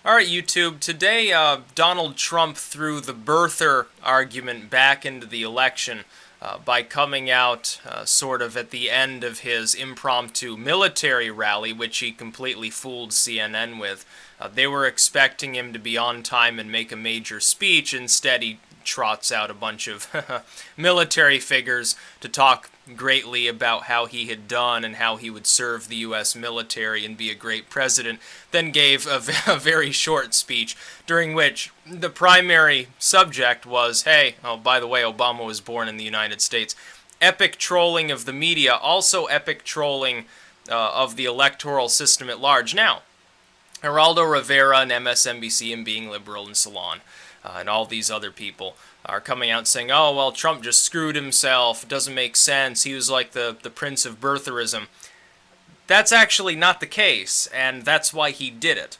Alright, YouTube, today Donald Trump threw the birther argument back into the election by coming out sort of at the end of his impromptu military rally, which he completely fooled CNN with. They were expecting him to be on time and make a major speech. Instead, he trots out a bunch of military figures to talk greatly about how he had done and how he would serve the U.S. military and be a great president, then gave a very short speech during which the primary subject was, hey, oh, by the way, Obama was born in the United States. Epic trolling of the media, also epic trolling of the electoral system at large. Now, Geraldo Rivera and MSNBC and Being Liberal and Salon and all these other people are coming out saying, oh, well, Trump just screwed himself, it doesn't make sense, he was like the prince of birtherism. That's actually not the case, and that's why he did it.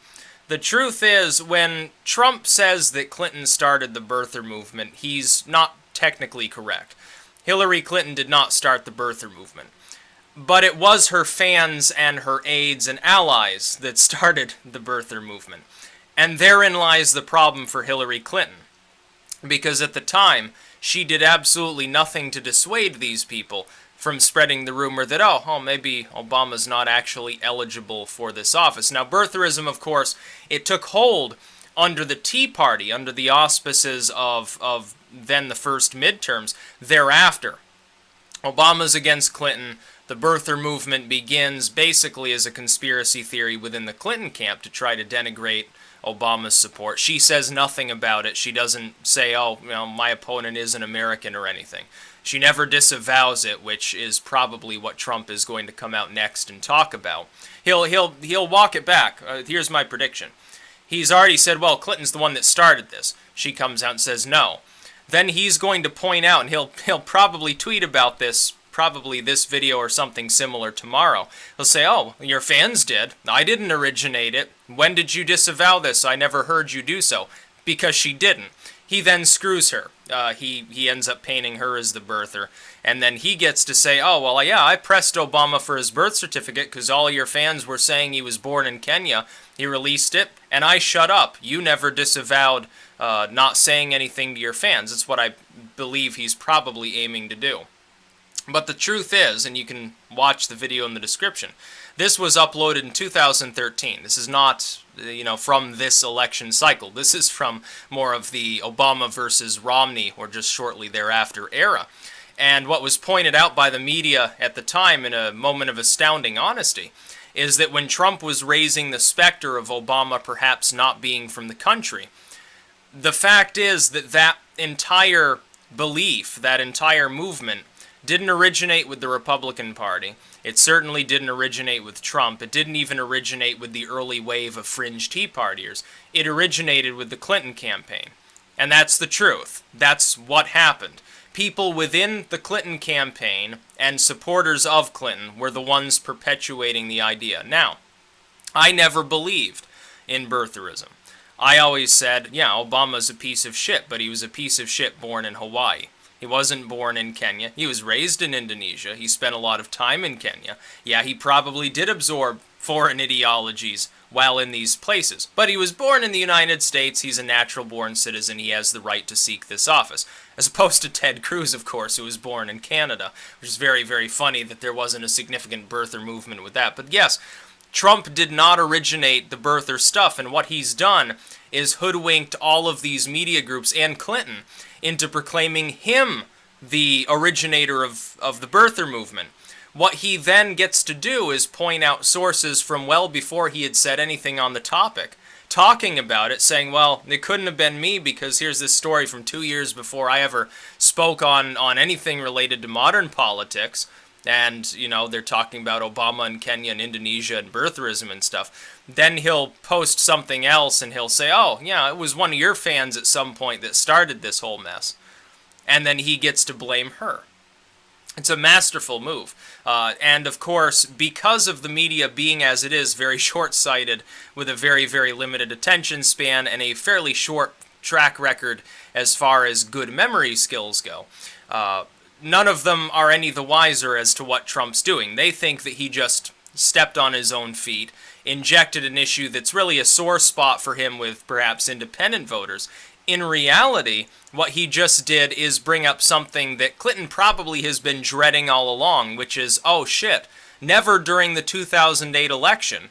The truth is, when Trump says that Clinton started the birther movement, he's not technically correct. Hillary Clinton did not start the birther movement. But it was her fans and her aides and allies that started the birther movement. And therein lies the problem for Hillary Clinton. Because at the time, she did absolutely nothing to dissuade these people from spreading the rumor that, oh, maybe Obama's not actually eligible for this office. Now, birtherism, of course, it took hold under the Tea Party, under the auspices of then the first midterms. Thereafter, Obama's against Clinton. The birther movement begins basically as a conspiracy theory within the Clinton camp to try to denigrate Obama's support. She says nothing about it. She doesn't say, oh, my opponent isn't American or anything. She never disavows it, which is probably what Trump is going to come out next and talk about. He'll walk it back. Here's my prediction. He's already said, well, Clinton's the one that started this. She comes out and says no. Then he's going to point out, and he'll probably tweet about this, probably this video or something similar tomorrow. He'll say, oh, your fans did. I didn't originate it. When did you disavow this? I never heard you do so. Because she didn't. He then screws her. He ends up painting her as the birther. And then he gets to say, oh, well, yeah, I pressed Obama for his birth certificate because all your fans were saying he was born in Kenya. He released it, and I shut up. You never disavowed not saying anything to your fans. That's what I believe he's probably aiming to do. But the truth is, and you can watch the video in the description, this was uploaded in 2013. This is not, from this election cycle. This is from more of the Obama versus Romney, or just shortly thereafter era. And what was pointed out by the media at the time in a moment of astounding honesty is that when Trump was raising the specter of Obama perhaps not being from the country, the fact is that that entire belief, that entire movement, didn't originate with the Republican Party. It certainly didn't originate with Trump. It didn't even originate with the early wave of fringe Tea Partiers. It originated with the Clinton campaign. And that's the truth. That's what happened. People within the Clinton campaign and supporters of Clinton were the ones perpetuating the idea. Now, I never believed in birtherism. I always said, yeah, Obama's a piece of shit, but he was a piece of shit born in Hawaii. He wasn't born in Kenya. He was raised in Indonesia. He spent a lot of time in Kenya. Yeah, he probably did absorb foreign ideologies while in these places. But he was born in the United States. He's a natural-born citizen. He has the right to seek this office. As opposed to Ted Cruz, of course, who was born in Canada, which is very, very funny that there wasn't a significant birther movement with that. But yes, Trump did not originate the birther stuff, and what he's done is hoodwinked all of these media groups and Clinton into proclaiming him the originator of the birther movement. What he then gets to do is point out sources from well before he had said anything on the topic, talking about it, saying, well, it couldn't have been me because here's this story from 2 years before I ever spoke on anything related to modern politics. And, they're talking about Obama and Kenya and Indonesia and birtherism and stuff. Then he'll post something else and he'll say, oh, yeah, it was one of your fans at some point that started this whole mess. And then he gets to blame her. It's a masterful move. And, of course, because of the media being as it is, very short-sighted, with a very, very limited attention span and a fairly short track record as far as good memory skills go, none of them are any the wiser as to what Trump's doing. They think that he just stepped on his own feet injected an issue that's really a sore spot for him with perhaps independent voters. In reality, what he just did is bring up something that Clinton probably has been dreading all along, which is, oh shit, never during the 2008 election,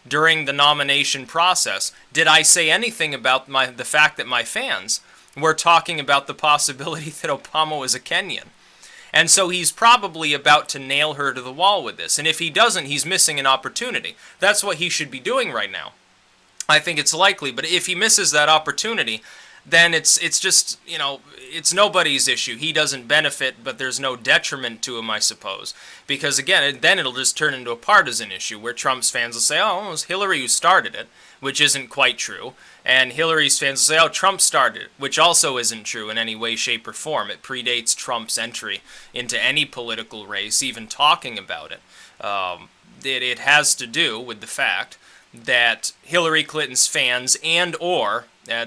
during the nomination process, did I say anything about the fact that my fans were talking about the possibility that Obama was a Kenyan. And so he's probably about to nail her to the wall with this. And if he doesn't, he's missing an opportunity. That's what he should be doing right now. I think it's likely, but if he misses that opportunity, then it's just, you know, it's nobody's issue. He doesn't benefit, but there's no detriment to him, I suppose. Because again, then it'll just turn into a partisan issue where Trump's fans will say, oh, it was Hillary who started it, which isn't quite true. And Hillary's fans will say, oh, Trump started it, which also isn't true in any way, shape, or form. It predates Trump's entry into any political race, even talking about it. It has to do with the fact that Hillary Clinton's fans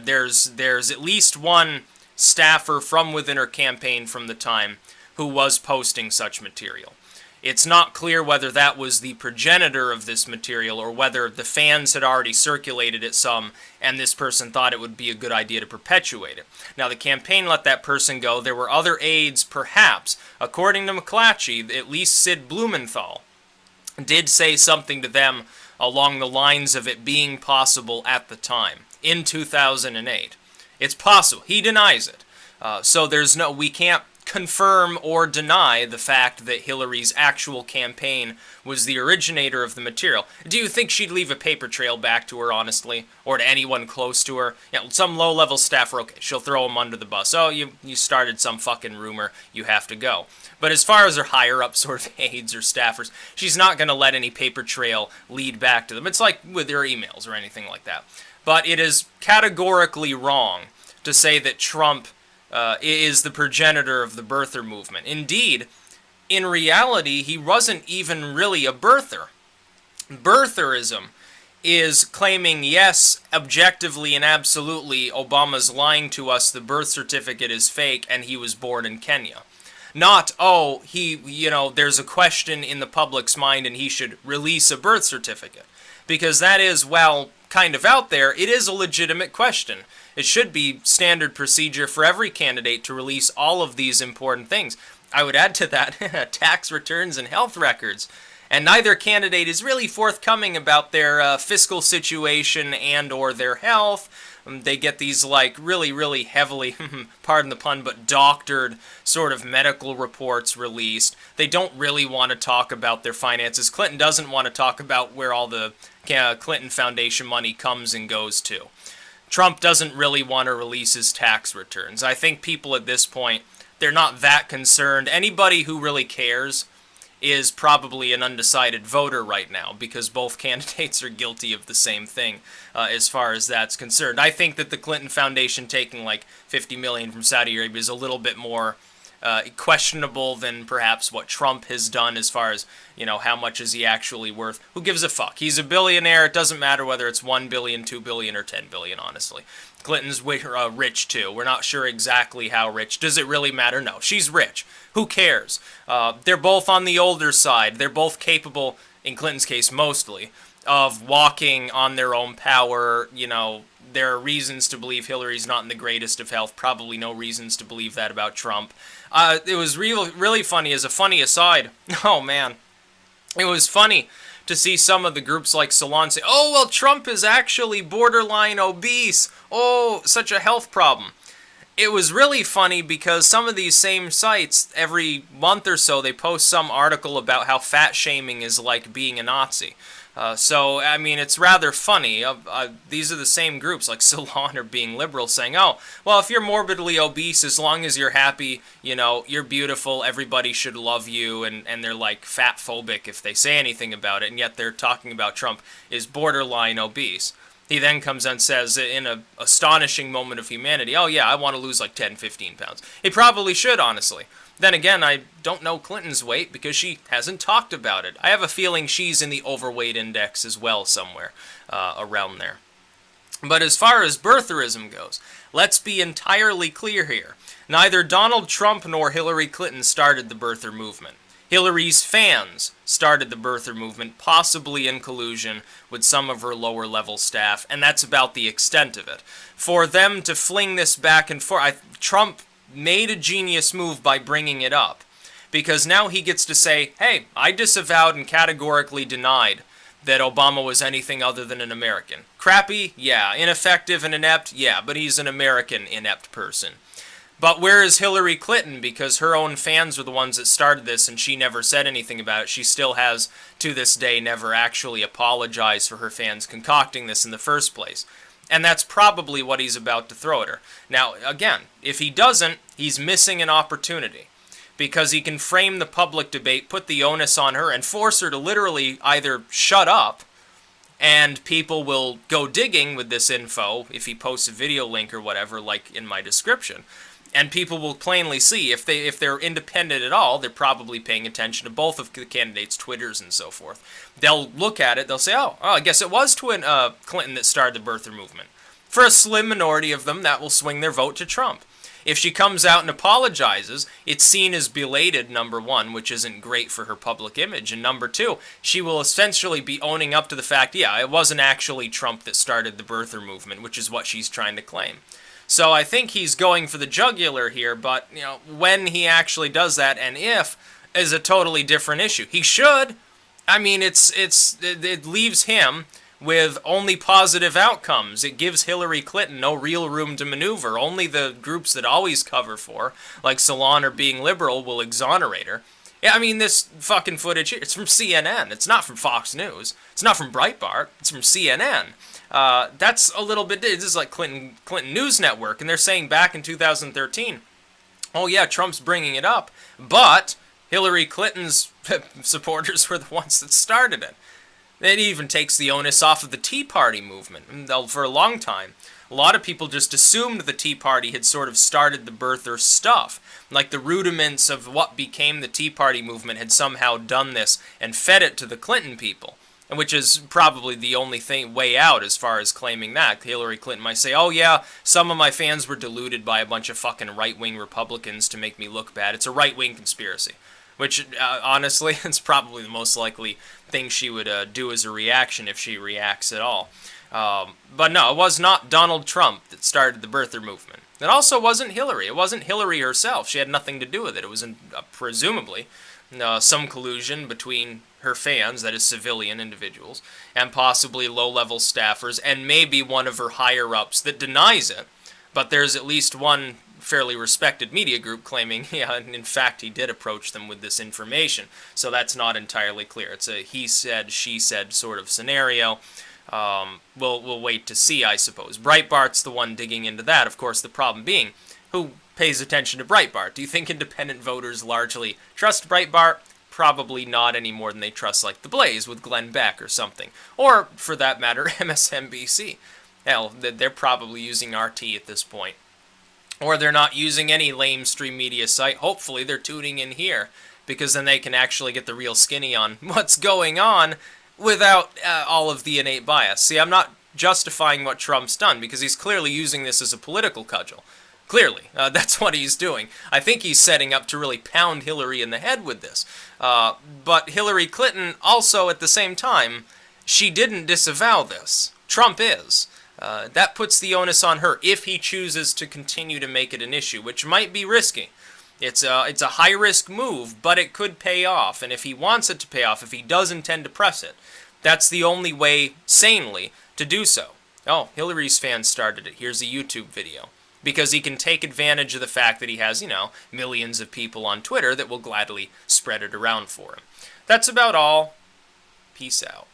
there's at least one staffer from within her campaign from the time who was posting such material. It's not clear whether that was the progenitor of this material or whether the fans had already circulated it some and this person thought it would be a good idea to perpetuate it. Now, the campaign let that person go. There were other aides, perhaps. According to McClatchy, at least Sid Blumenthal did say something to them along the lines of it being possible at the time, in 2008. It's possible. He denies it. So we can't confirm or deny the fact that Hillary's actual campaign was the originator of the material. Do you think she'd leave a paper trail back to her, honestly? Or to anyone close to her? Yeah, some low-level staffer, okay, she'll throw him under the bus. Oh, you started some fucking rumor, you have to go. But as far as her higher-up sort of aides or staffers, she's not going to let any paper trail lead back to them. It's like with her emails or anything like that. But it is categorically wrong to say that Trump is the progenitor of the birther movement. Indeed, in reality, he wasn't even really a birther. Birtherism is claiming, yes, objectively and absolutely, Obama's lying to us, the birth certificate is fake, and he was born in Kenya. Not, oh, there's a question in the public's mind and he should release a birth certificate. Because that is, well, kind of out there. It is a legitimate question. It should be standard procedure for every candidate to release all of these important things. I would add to that tax returns and health records. And neither candidate is really forthcoming about their fiscal situation and or their health. They get these like really, really heavily, pardon the pun, but doctored sort of medical reports released. They don't really want to talk about their finances. Clinton doesn't want to talk about where all the Clinton Foundation money comes and goes to. Trump doesn't really want to release his tax returns. I think people at this point, they're not that concerned. Anybody who really cares is probably an undecided voter right now because both candidates are guilty of the same thing as far as that's concerned. I think that the Clinton Foundation taking like $50 million from Saudi Arabia is a little bit more questionable than perhaps what Trump has done as far as, how much is he actually worth. Who gives a fuck? He's a billionaire. It doesn't matter whether it's 1 billion, 2 billion, or 10 billion, honestly. Clinton's rich too. We're not sure exactly how rich. Does it really matter? No. She's rich. Who cares? They're both on the older side. They're both capable, in Clinton's case mostly, of walking on their own power. There are reasons to believe Hillary's not in the greatest of health. Probably no reasons to believe that about Trump. It was really funny, as a funny aside. Oh, man. It was funny to see some of the groups like Salon say, oh, well, Trump is actually borderline obese. Oh, such a health problem. It was really funny because some of these same sites, every month or so, they post some article about how fat shaming is like being a Nazi. So, I mean, it's rather funny. These are the same groups, like Salon or Being Liberal, saying, oh, well, if you're morbidly obese, as long as you're happy, you're beautiful, everybody should love you, and they're, like, fat-phobic if they say anything about it, and yet they're talking about Trump is borderline obese. He then comes and says, in an astonishing moment of humanity, oh, yeah, I want to lose, like, 10, 15 pounds. He probably should, honestly. Then again, I don't know Clinton's weight because she hasn't talked about it. I have a feeling she's in the overweight index as well somewhere around there. But as far as birtherism goes, let's be entirely clear here. Neither Donald Trump nor Hillary Clinton started the birther movement. Hillary's fans started the birther movement, possibly in collusion with some of her lower-level staff, and that's about the extent of it. For them to fling this back and forth, Trump made a genius move by bringing it up, because now he gets to say, hey, I disavowed and categorically denied that Obama was anything other than an American. Crappy? Yeah. Ineffective and inept? Yeah, but he's an American inept person. But where is Hillary Clinton? Because her own fans were the ones that started this, and she never said anything about it. She still has, to this day, never actually apologized for her fans concocting this in the first place. And that's probably what he's about to throw at her. Now, again, if he doesn't, he's missing an opportunity. Because he can frame the public debate, put the onus on her, and force her to literally either shut up, and people will go digging with this info if he posts a video link or whatever, like in my description. And people will plainly see, if they're independent at all, they're probably paying attention to both of the candidates' Twitters and so forth. They'll look at it, they'll say, oh, I guess it was Clinton that started the birther movement. For a slim minority of them, that will swing their vote to Trump. If she comes out and apologizes, it's seen as belated, number one, which isn't great for her public image. And number two, she will essentially be owning up to the fact, yeah, it wasn't actually Trump that started the birther movement, which is what she's trying to claim. So I think he's going for the jugular here, but when he actually does that, and if, is a totally different issue. He should. I mean, it leaves him with only positive outcomes. It gives Hillary Clinton no real room to maneuver. Only the groups that always cover for, like Salon or Being Liberal, will exonerate her. Yeah, I mean, this fucking footage here, it's from CNN. It's not from Fox News. It's not from Breitbart. It's from CNN. That's a little bit, this is like Clinton News Network, and they're saying back in 2013, oh yeah, Trump's bringing it up, but Hillary Clinton's supporters were the ones that started it. It even takes the onus off of the Tea Party movement. For a long time, a lot of people just assumed the Tea Party had sort of started the birther stuff. Like the rudiments of what became the Tea Party movement had somehow done this and fed it to the Clinton people. Which is probably the only way out as far as claiming that. Hillary Clinton might say, oh yeah, some of my fans were deluded by a bunch of fucking right-wing Republicans to make me look bad. It's a right-wing conspiracy. Which, honestly, it's probably the most likely thing she would do as a reaction if she reacts at all. But no, it was not Donald Trump that started the birther movement. It also wasn't Hillary. It wasn't Hillary herself. She had nothing to do with it. It was, presumably, some collusion between her fans, that is civilian individuals, and possibly low-level staffers, and maybe one of her higher-ups that denies it. But there's at least one fairly respected media group claiming, yeah, in fact, he did approach them with this information. So that's not entirely clear. It's a he said, she said sort of scenario. We'll wait to see, I suppose. Breitbart's the one digging into that. Of course, the problem being, who pays attention to Breitbart? Do you think independent voters largely trust Breitbart? Probably not any more than they trust, like, The Blaze with Glenn Beck or something. Or, for that matter, MSNBC. Hell, they're probably using RT at this point. Or they're not using any lamestream media site. Hopefully they're tuning in here, because then they can actually get the real skinny on what's going on without all of the innate bias. See, I'm not justifying what Trump's done, because he's clearly using this as a political cudgel. Clearly, that's what he's doing. I think he's setting up to really pound Hillary in the head with this. But Hillary Clinton also, at the same time, she didn't disavow this. Trump is. That puts the onus on her if he chooses to continue to make it an issue, which might be risky. It's a high-risk move, but it could pay off. And if he wants it to pay off, if he does intend to press it, that's the only way, sanely, to do so. Oh, Hillary's fans started it. Here's a YouTube video. Because he can take advantage of the fact that he has, millions of people on Twitter that will gladly spread it around for him. That's about all. Peace out.